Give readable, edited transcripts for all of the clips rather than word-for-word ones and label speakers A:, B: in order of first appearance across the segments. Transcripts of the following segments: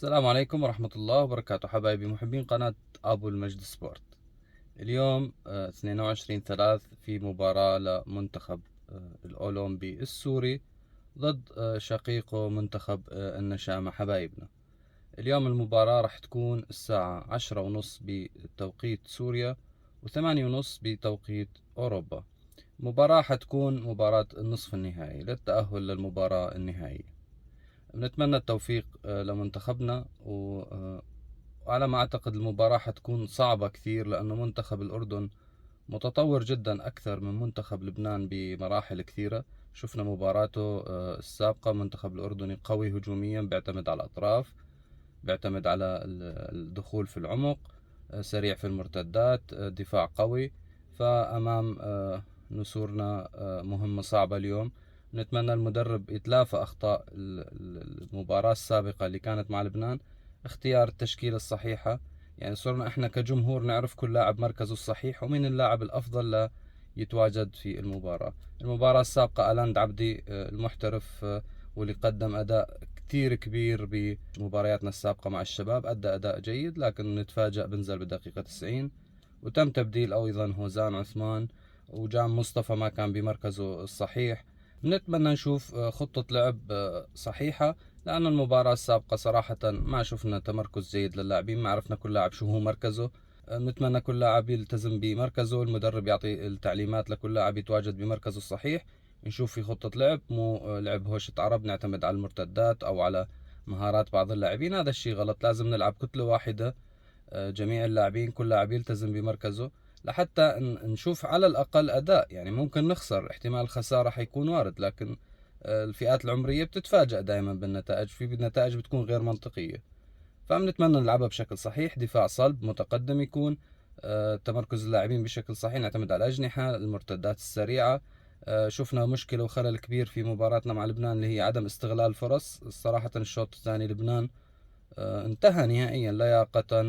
A: السلام عليكم ورحمة الله وبركاته، حبايبي محبين قناة أبو المجد سبورت. اليوم 22/3 في مباراة لمنتخب الأولمبي السوري ضد شقيقه منتخب النشامة حبايبنا. اليوم المباراة راح تكون الساعة 10:30 بتوقيت سوريا و8:30 بتوقيت أوروبا. مباراة حتكون مباراة النصف النهائي للتأهل للمباراة النهائية. بنتمنى التوفيق لمنتخبنا وعلى ما أعتقد المباراة حتكون صعبة كثير، لأنه منتخب الأردن متطور جدا أكثر من منتخب لبنان بمراحل كثيرة. شفنا مباراته السابقة، منتخب الأردني قوي هجوميا، بيعتمد على الأطراف، بيعتمد على الدخول في العمق، سريع في المرتدات، دفاع قوي. فأمام نسورنا مهمة صعبة اليوم. نتمنى المدرب يتلافى أخطاء المباراة السابقة اللي كانت مع لبنان، اختيار التشكيلة الصحيحة. يعني صرنا احنا كجمهور نعرف كل لاعب مركزه الصحيح ومين اللاعب الأفضل يتواجد في المباراة. المباراة السابقة ألاند عبدي المحترف واللي قدم أداء كتير كبير بمبارياتنا السابقة مع الشباب، أدى أداء جيد، لكن نتفاجأ بنزل بدقيقة 90 وتم تبديل أيضا هوزان عثمان، وجام مصطفى ما كان بمركزه الصحيح. نتمنى نشوف خطة لعب صحيحة، لأن المباراة السابقة صراحة ما شفنا تمركز جيد للاعبين، ما عرفنا كل لاعب شو هو مركزه. نتمنى كل لاعب يلتزم بمركزه، المدرب يعطي التعليمات لكل لاعب يتواجد بمركزه الصحيح. نشوف في خطة لعب، مو لعب هوشة عرب نعتمد على المرتدات أو على مهارات بعض اللاعبين. هذا الشيء غلط، لازم نلعب كتلة واحدة، جميع اللاعبين كل لاعب يلتزم بمركزه لحتى نشوف على الأقل أداء. يعني ممكن نخسر، احتمال خسارة حيكون وارد، لكن الفئات العمرية بتتفاجأ دائما بالنتائج، في نتائج بتكون غير منطقية. فبنتمنى نلعبها بشكل صحيح، دفاع صلب متقدم يكون، تمركز اللاعبين بشكل صحيح، نعتمد على الأجنحة، المرتدات السريعة. شفنا مشكلة وخلل كبير في مباراتنا مع لبنان اللي هي عدم استغلال الفرص. صراحة الشوط الثاني لبنان انتهى نهائيا لياقة،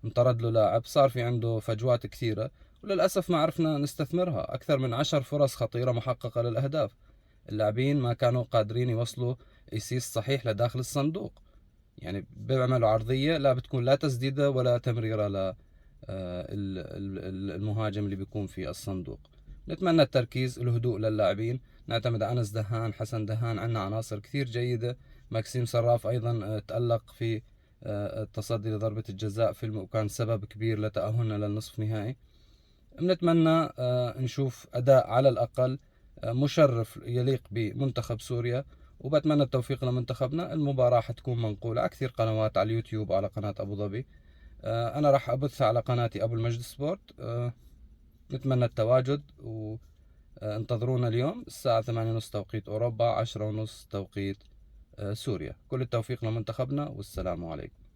A: وانطرد له لاعب، صار في عنده فجوات كثيرة، وللأسف ما عرفنا نستثمرها. أكثر من 10 فرص خطيرة محققة للأهداف، اللاعبين ما كانوا قادرين يوصلوا إيسيس صحيح لداخل الصندوق. يعني بيعملوا عرضية لا بتكون لا تسديدة ولا تمريرة المهاجم اللي بيكون في الصندوق. نتمنى التركيز، الهدوء للاعبين، نعتمد على أنس دهان، حسن دهان، عندنا عناصر كثير جيدة. ماكسيم صراف أيضا تألق في التصدي لضربة الجزاء وكان سبب كبير لتأهلنا للنصف نهائي. بنتمنى نشوف أداء على الأقل مشرف يليق بمنتخب سوريا، وبتمنى التوفيق لمنتخبنا. المباراة حتكون منقولة على كثير قنوات، على اليوتيوب وعلى قناة أبو ظبي. أنا راح أبثها على قناتي أبو المجد سبورت. نتمنى التواجد، وانتظرونا اليوم الساعة 8:30 توقيت أوروبا، 10:30 توقيت سوريا. كل التوفيق لمنتخبنا، والسلام عليكم.